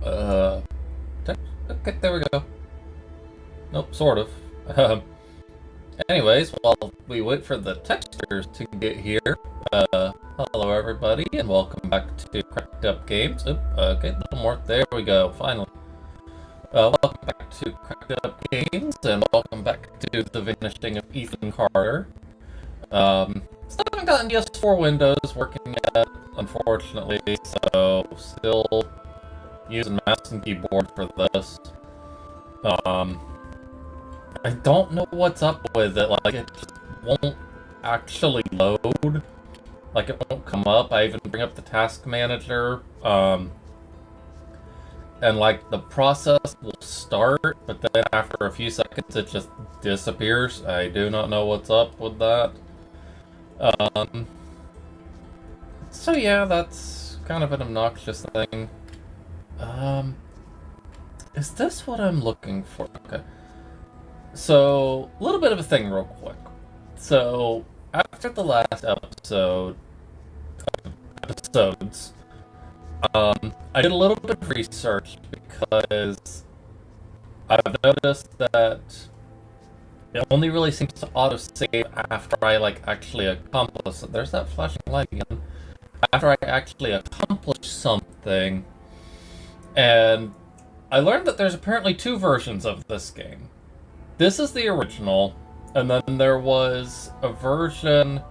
Uh, okay, there we go. Nope, sort of. Um, Anyways, while we wait for the textures to get here, hello everybody, and welcome back to Cracked Up Games. Oop, okay, a little more. There we go, finally. Welcome back to Cracked Up Games, and welcome back to the Vanishing of Ethan Carter. Still haven't gotten PS4 Windows working yet, unfortunately, so still using mouse and keyboard for this. I don't know what's up with it, like, it just won't actually load. Like, it won't come up. I even bring up the task manager, and, like, the process will start, but then after a few seconds it just disappears. I do not know what's up with that. So yeah, that's kind of an obnoxious thing. Is this what I'm looking for? Okay. So, a little bit of a thing real quick. So, after the last episodes, I did a little bit of research because I've noticed that it only really seems to auto-save after I, like, actually accomplish it. There's that flashing light again. After I actually accomplish something, and I learned that there's apparently two versions of this game. This is the original, and then there was a version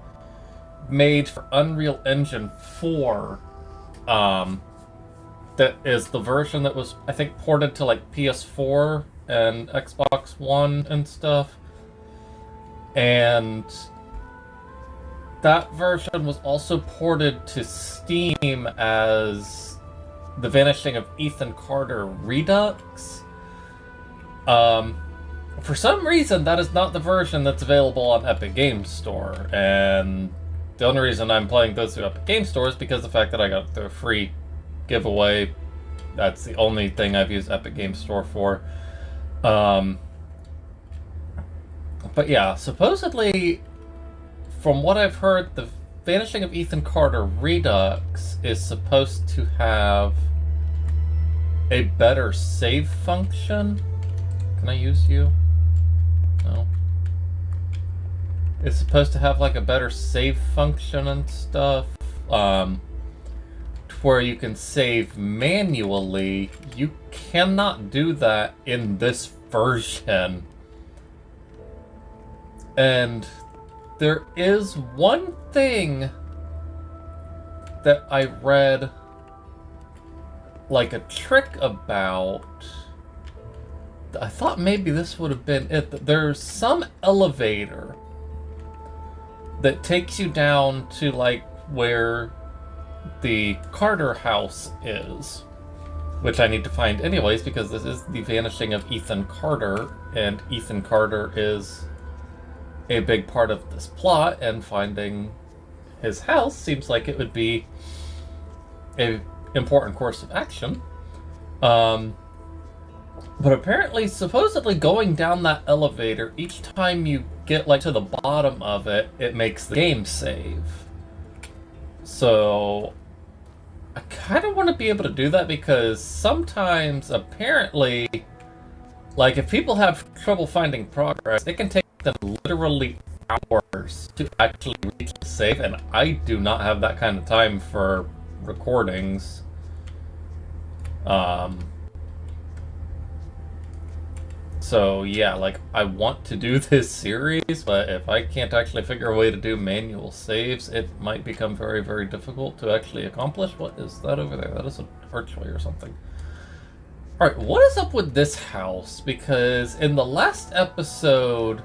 made for Unreal Engine 4, that is the version that was, I think, ported to, like, PS4 and Xbox One and stuff. And that version was also ported to Steam as The Vanishing of Ethan Carter Redux. For some reason, that is not the version that's available on Epic Games Store, and the only reason I'm playing those through Epic Games Store is because of the fact that I got the free giveaway. That's the only thing I've used Epic Games Store for. But yeah, supposedly, from what I've heard, the Vanishing of Ethan Carter Redux is supposed to have a better save function. Can I use you? No. It's supposed to have, like, a better save function and stuff, where you can save manually. You cannot do that in this version. And there is one thing that I read, like, a trick about. I thought maybe this would have been it. There's some elevator that takes you down to, like, where the Carter house is, which I need to find anyways because this is the Vanishing of Ethan Carter, and Ethan Carter is a big part of this plot, and finding his house seems like it would be an important course of action. But apparently, supposedly going down that elevator, each time you get, like, to the bottom of it, it makes the game save. So, I kind of want to be able to do that because sometimes, apparently, like, if people have trouble finding progress, it can take them literally hours to actually reach the save, and I do not have that kind of time for recordings. So yeah, like, I want to do this series, but if I can't actually figure a way to do manual saves, it might become very, very difficult to actually accomplish. What is that over there? That is an archway or something. Alright, what is up with this house? Because in the last episode,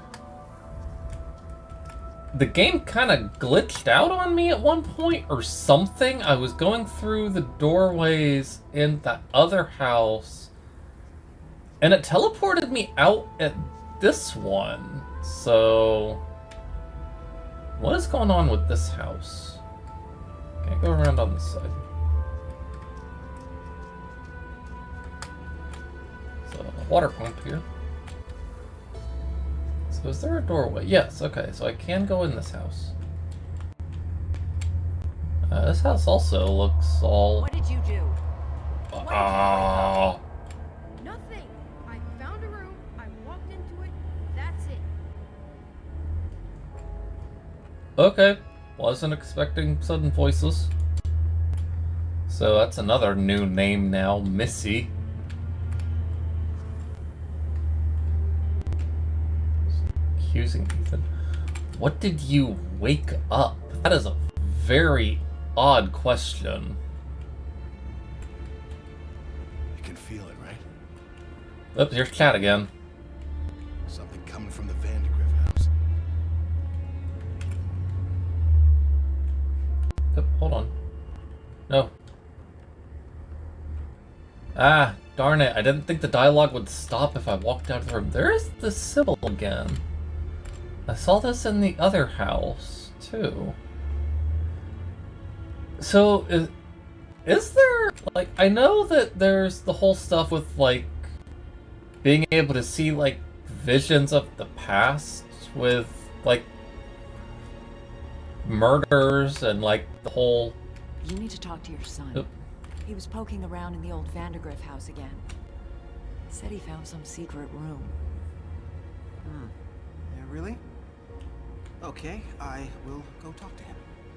the game kind of glitched out on me at one point or something. I was going through the doorways in that other house, and it teleported me out at this one. So, what is going on with this house? Can't go around on this side. So, water pump here. So, is there a doorway? Yes, okay, so I can go in this house. This house also looks all... What did you do? Oh, Okay. Wasn't expecting sudden voices. So that's another new name now, Missy. Accusing Ethan. What did you wake up? That is a very odd question. You can feel it, right? Oops, here's Chad again. Something coming from the Vandergrift house. Oop, hold on. No. Ah, darn it. I didn't think the dialogue would stop if I walked out of the room. There's the Sybil again. I saw this in the other house, too. So, is there, like, I know that there's the whole stuff with, like, being able to see, like, visions of the past with, like, murders and, like, the whole... You need to talk to your son. Oop. He was poking around in the old Vandergrift house again. Said he found some secret room. Yeah, really? Okay, I will go talk to him.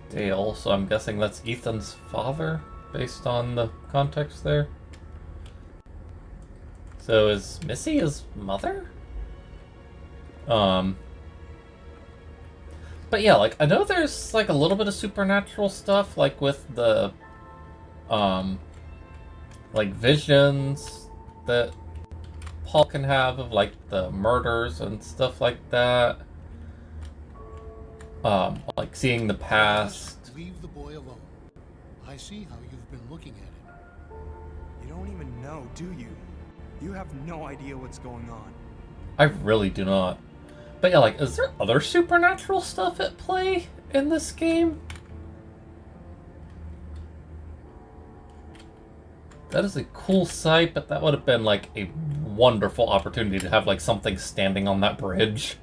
Dale, so I'm guessing that's Ethan's father, based on the context there. So is Missy his mother? But yeah, like, I know there's, like, a little bit of supernatural stuff, like, with the, like, visions that Paul can have of, like, the murders and stuff like that. Like, seeing the past. Leave the boy alone. I see how you've been looking at him. You don't even know, do you? You have no idea what's going on. I really do not. But yeah, like, is there other supernatural stuff at play in this game? That is a cool sight, but that would have been, like, a wonderful opportunity to have, like, something standing on that bridge.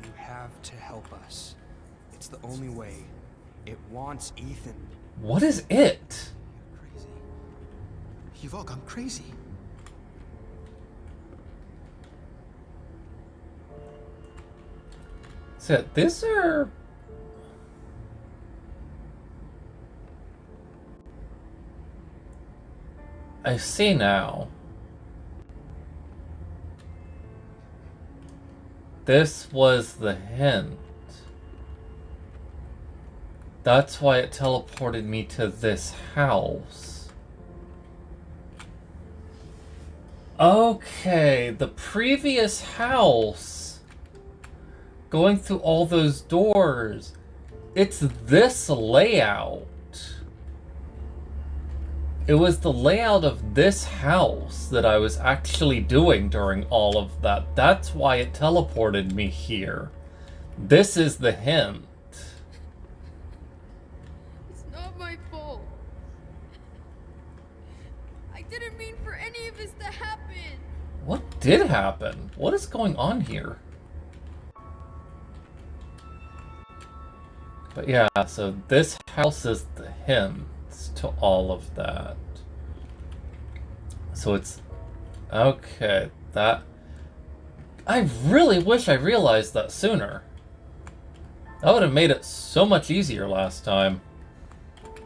You have to help us. It's the only way. It wants Ethan. What is it? You're crazy. You've all gone crazy. So these are... I see now. This was the hint. That's why it teleported me to this house. Okay, the previous house. Going through all those doors. It's this layout. It was the layout of this house that I was actually doing during all of that. That's why it teleported me here. This is the hint. It's not my fault. I didn't mean for any of this to happen. What did happen? What is going on here? But yeah, so this house is the hint to all of that. So it's... Okay, that... I really wish I realized that sooner. That would have made it so much easier last time.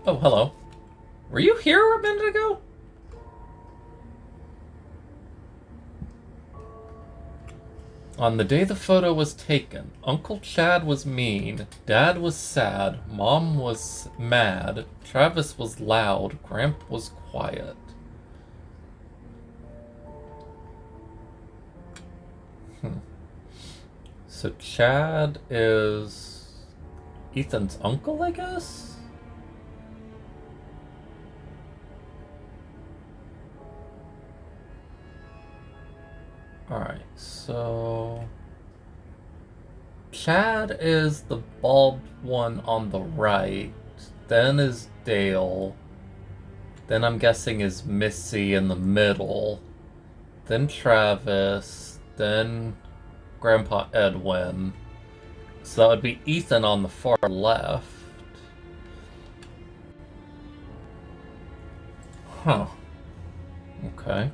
Oh, hello. Were you here a minute ago? On the day the photo was taken, Uncle Chad was mean, Dad was sad, Mom was mad, Travis was loud, Gramp was quiet. So Chad is Ethan's uncle, I guess? Alright, so... Chad is the bald one on the right, then is Dale, then I'm guessing is Missy in the middle, then Travis, then Grandpa Edwin. So that would be Ethan on the far left. Huh. Okay.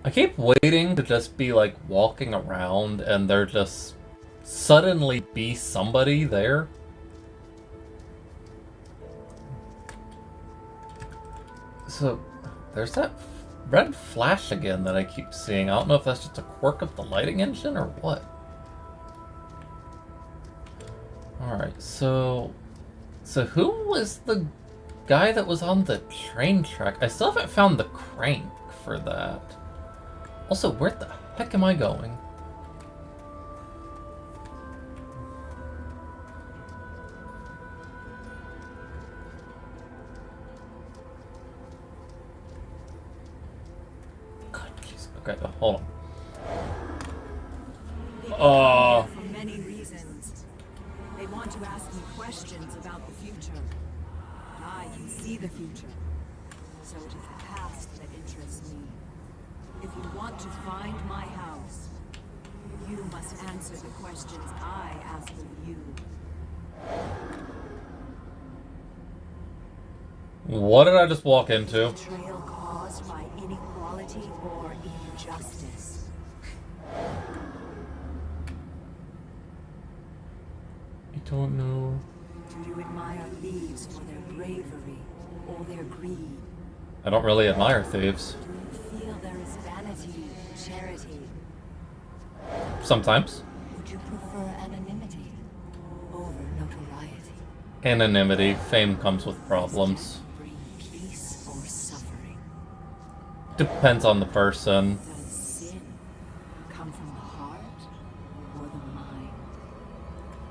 I keep waiting to just be like walking around and there just suddenly be somebody there. So there's that red flash again that I keep seeing. I don't know if that's just a quirk of the lighting engine or what. Alright, so who was the guy that was on the train track? I still haven't found the crank for that. Also, where the heck am I going? God, jeez. Okay, hold on. For many reasons. They want to ask me questions about the future. I can see the future. So it is the past that interests me. If you want to find my house, you must answer the questions I ask of you. What did I just walk into? Betrayal caused by inequality or injustice. I don't know. Do you admire thieves for their bravery or their greed? I don't really admire thieves. Do you feel there is vanity in charity? Sometimes. Would you prefer anonymity over notoriety? Anonymity, fame comes with problems. Bring peace or suffering? Depends on the person. Does sin come from the heart or the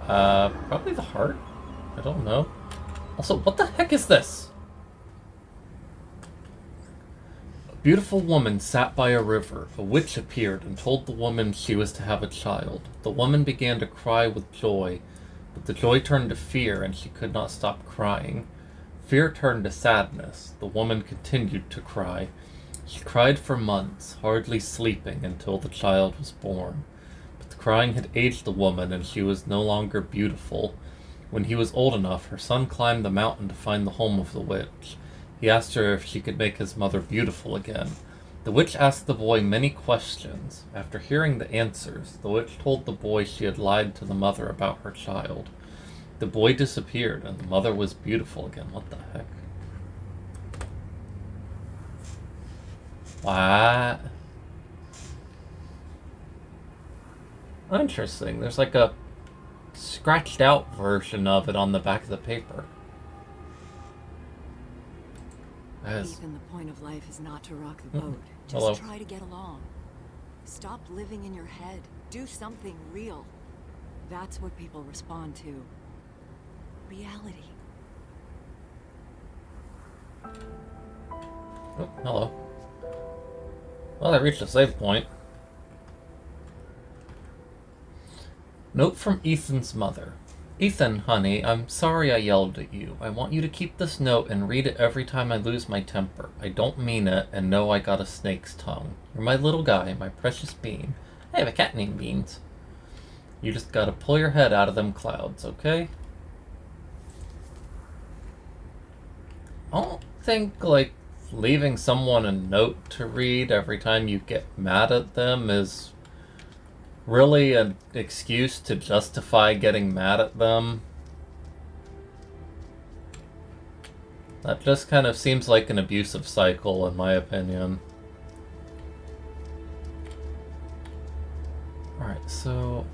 mind? Probably the heart? I don't know. Also, what the heck is this? A beautiful woman sat by a river. A witch appeared and told the woman she was to have a child. The woman began to cry with joy, but the joy turned to fear and she could not stop crying. Fear turned to sadness. The woman continued to cry. She cried for months, hardly sleeping until the child was born. But the crying had aged the woman and she was no longer beautiful. When he was old enough, her son climbed the mountain to find the home of the witch. He asked her if she could make his mother beautiful again. The witch asked the boy many questions. After hearing the answers, the witch told the boy she had lied to the mother about her child. The boy disappeared, and the mother was beautiful again. What the heck? What? Interesting. There's like a scratched out version of it on the back of the paper. Ethan, the point of life is not to rock the boat. Just Hello. try to get along. Stop living in your head. Do something real. That's what people respond to. Reality. Oh, hello. Well, I reached a save point. Note from Ethan's mother. Ethan, honey, I'm sorry I yelled at you. I want you to keep this note and read it every time I lose my temper. I don't mean it, and know I got a snake's tongue. You're my little guy, my precious bean. I have a cat named Beans. You just gotta pull your head out of them clouds, okay? I don't think, like, leaving someone a note to read every time you get mad at them is really an excuse to justify getting mad at them. That just kind of seems like an abusive cycle, in my opinion. Alright, so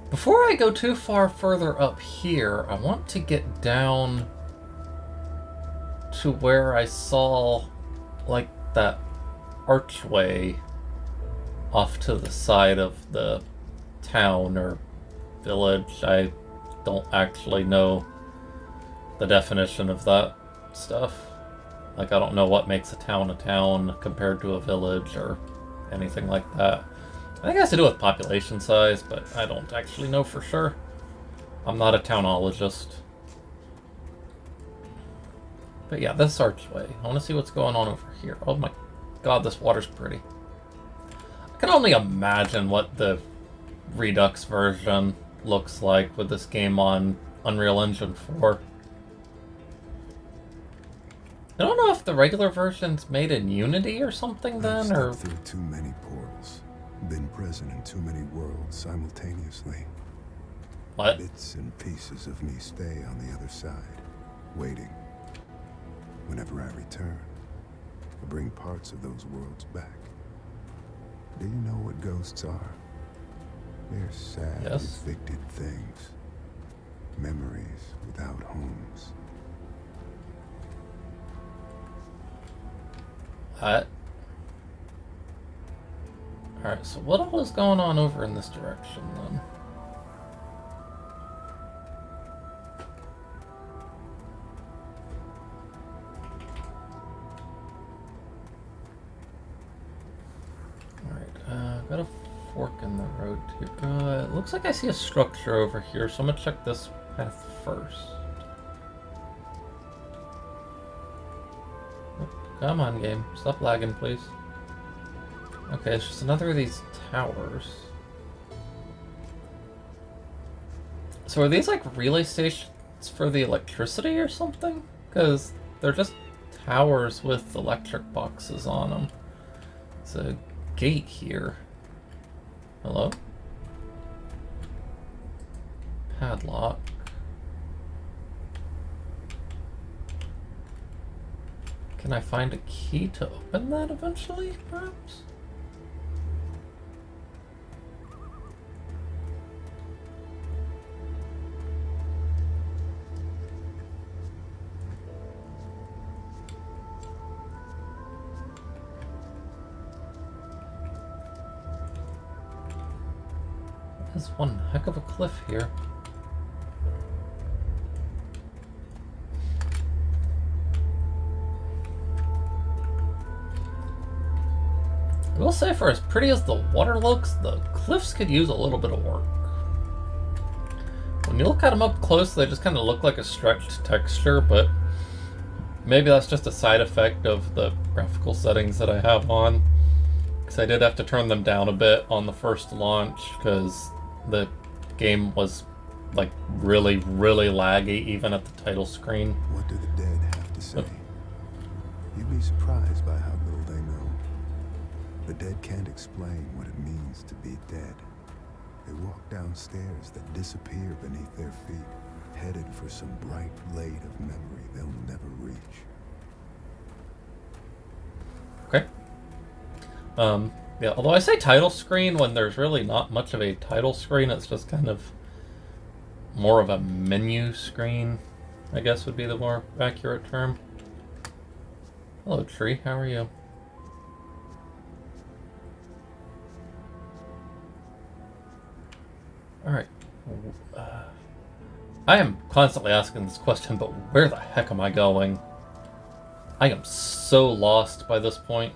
before I go too far further up here, I want to get down to where I saw, like, that archway off to the side of the town or village. I don't actually know the definition of that stuff. Like, I don't know what makes a town compared to a village or anything like that. I think it has to do with population size, but I don't actually know for sure. I'm not a townologist. But yeah, this archway. I want to see what's going on over here. Oh my god, this water's pretty. I can only imagine what the Redux version looks like with this game on Unreal Engine 4. I don't know if the regular version's made in Unity or something I've then, stepped or... through too many portals, been present in too many worlds simultaneously. What? Bits and pieces of me stay on the other side, waiting. Whenever I return, I bring parts of those worlds back. Do you know what ghosts are? They're sad, Yes. evicted things. Memories without homes. Alright, so what all is going on over in this direction then? Alright, got a fork in the road here. It looks like I see a structure over here, so I'm gonna check this path first. Come on, game. Stop lagging, please. Okay, it's just another of these towers. So are these like relay stations for the electricity or something? Because they're just towers with electric boxes on them. It's a gate here. Hello? Padlock. Can I find a key to open that eventually, perhaps? There's one heck of a cliff here. I will say, for as pretty as the water looks, the cliffs could use a little bit of work. When you look at them up close, they just kind of look like a stretched texture, but maybe that's just a side effect of the graphical settings that I have on. Because I did have to turn them down a bit on the first launch, because the game was like really, really laggy, even at the title screen. What do the dead have to say? You'd be surprised by how little they know. The dead can't explain what it means to be dead. They walk down stairs that disappear beneath their feet, headed for some bright blade of memory they'll never reach. Okay. Yeah, although I say title screen when there's really not much of a title screen, it's just kind of more of a menu screen, I guess would be the more accurate term. Hello, tree. How are you? Alright. I am constantly asking this question, but where the heck am I going? I am so lost by this point.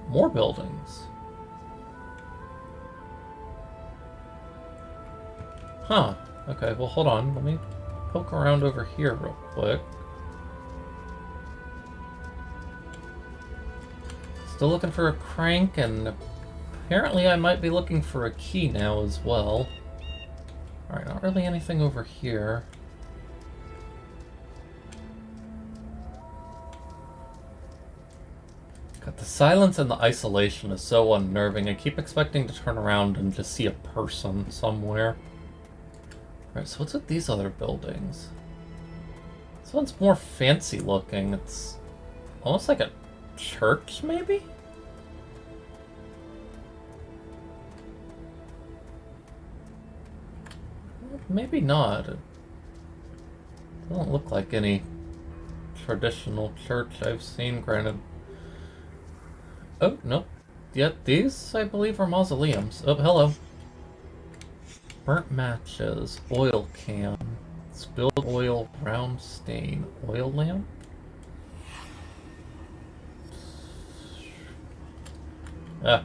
More buildings. Huh. Okay, well hold on. Let me poke around over here real quick. Still looking for a crank, and apparently I might be looking for a key now as well. Alright, not really anything over here. God, the silence and the isolation is so unnerving. I keep expecting to turn around and just see a person somewhere. Alright, so what's with these other buildings? This one's more fancy looking. It's almost like a church, maybe? Maybe not. It doesn't look like any traditional church I've seen, granted. Oh, nope. Yet these, I believe, are mausoleums. Oh, hello. Burnt matches, oil can, spilled oil, brown stain, oil lamp? Ah.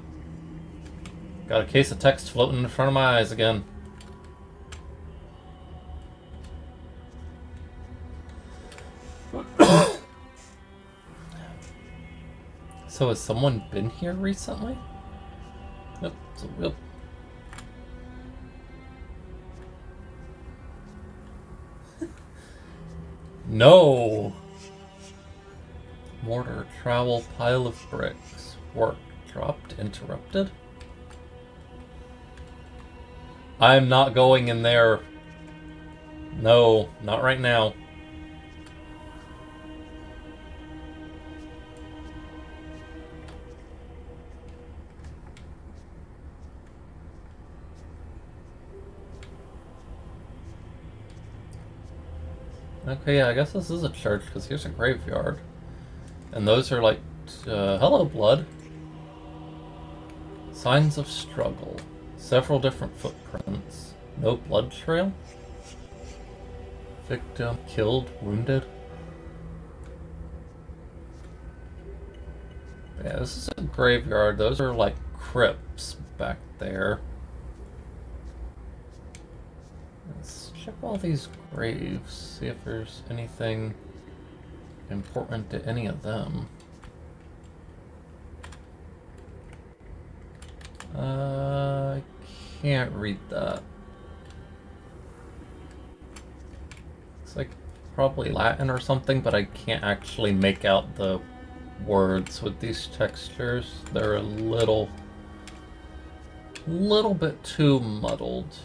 Got a case of text floating in front of my eyes again. So has someone been here recently? Nope. No! Mortar, trowel, pile of bricks. Work. Dropped, interrupted. I'm not going in there. No, not right now. Okay, yeah, I guess this is a church, because here's a graveyard. And those are like, hello, blood. Signs of struggle. Several different footprints. No blood trail? Victim killed, wounded. Yeah, this is a graveyard. Those are like crypts back there. Let's check all these graves, see if there's anything important to any of them. I can't read that. It's like probably Latin or something, but I can't actually make out the words with these textures. They're a little bit too muddled.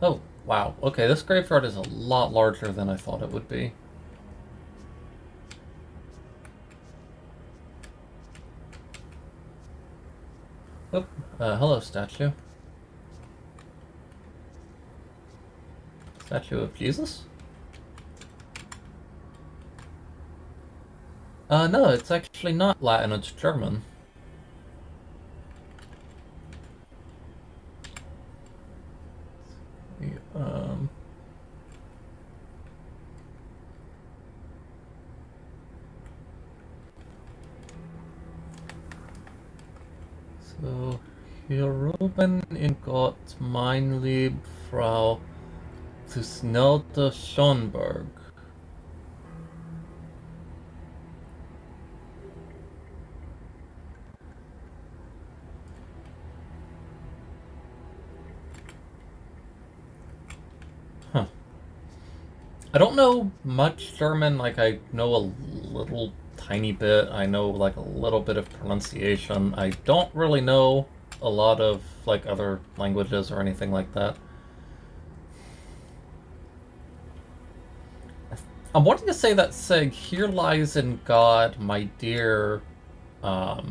Oh, wow. Okay, this graveyard is a lot larger than I thought it would be. Oh, hello, statue. Statue of Jesus? No, it's actually not Latin, it's German. So, hier oben in Gott mein lieb Frau zu Snelde Schönberg. Huh. I don't know much German, like I know a little tiny bit. I know like a little bit of pronunciation. I don't really know a lot of like other languages or anything like that. I'm wanting to say that saying, "Here lies in God, my dear." I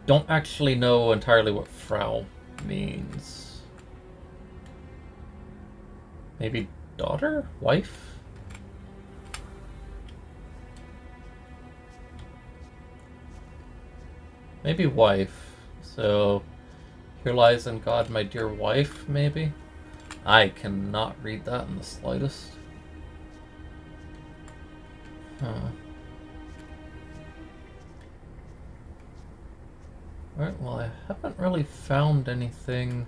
don't actually know entirely what Frau means. Maybe daughter? Wife? Maybe wife. So, here lies in God, my dear wife, maybe? I cannot read that in the slightest. Huh. Alright, well, I haven't really found anything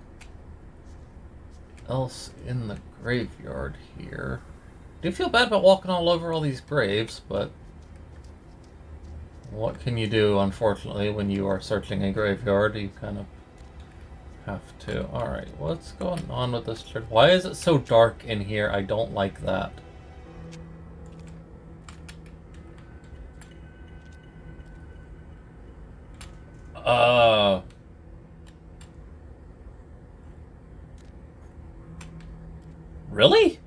else in the graveyard here. Do feel bad about walking all over all these graves, but what can you do, unfortunately, when you are searching a graveyard? You kind of have to. Alright, what's going on with this church? Why is it so dark in here? I don't like that. Really?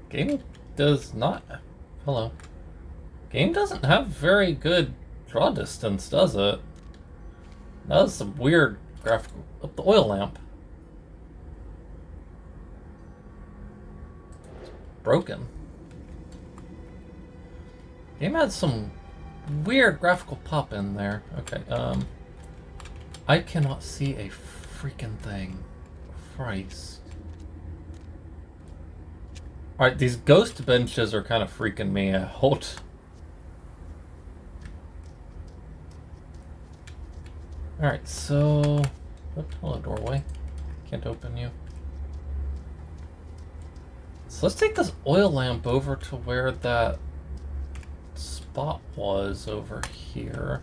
Game does not... Hello. Game doesn't have very good draw distance, does it? That was some weird graphical... Up the oil lamp. It's broken. Game had some weird graphical pop in there. Okay, I cannot see a freaking thing. Christ. Alright, these ghost benches are kind of freaking me out. Alright, so... Oh, hello, doorway. Can't open you. So let's take this oil lamp over to where that spot was over here.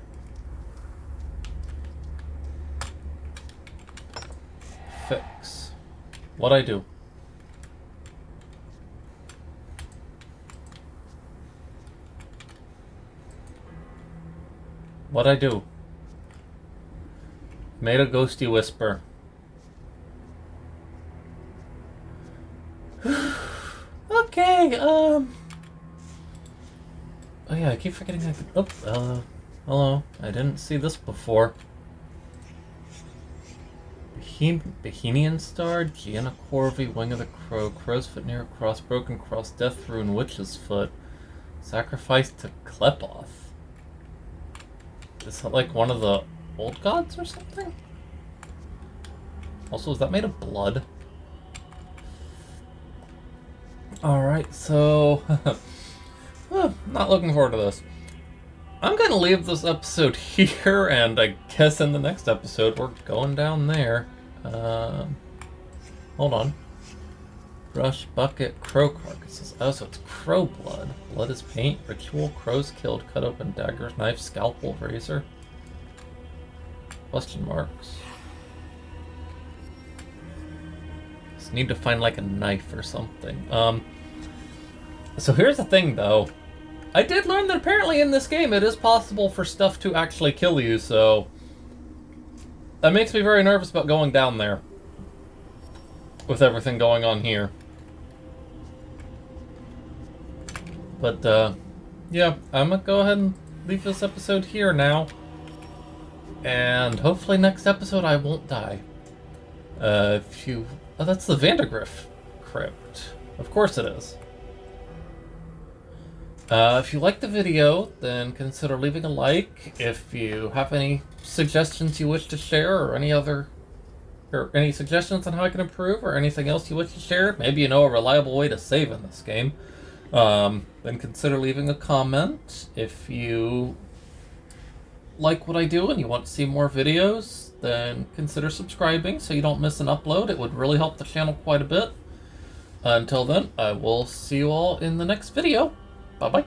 fix? What'd I do? What'd I do? Made a ghosty whisper. Okay, oh yeah, I keep forgetting I could... Oh, hello. I didn't see this before. Bohemian Star, Gianna Corvi, Wing of the Crow, Crow's Foot near a cross, Broken Cross, Death Rune, Witch's Foot, Sacrifice to Klepoth. Is that like one of the old gods or something? Also, is that made of blood? Alright, so... not looking forward to this. I'm gonna leave this episode here, and I guess in the next episode we're going down there. Hold on. Brush, bucket, crow carcasses. Oh, so it's crow blood. Blood is paint, ritual, crows killed, cut open, daggers, knife, scalpel, razor. Question marks. Just need to find like a knife or something. So here's the thing though. I did learn that apparently in this game it is possible for stuff to actually kill you, so that makes me very nervous about going down there with everything going on here. But yeah, I'm gonna go ahead and leave this episode here now, and hopefully next episode I won't die. Oh, that's the Vandergriff crypt. Of course it is. If you liked the video, then consider leaving a like. If you have any suggestions you wish to share, or any suggestions on how I can improve, or anything else you wish to share, maybe you know a reliable way to save in this game, then consider leaving a comment. If you like what I do and you want to see more videos, then consider subscribing so you don't miss an upload. It would really help the channel quite a bit. Until then, I will see you all in the next video. Bye-bye.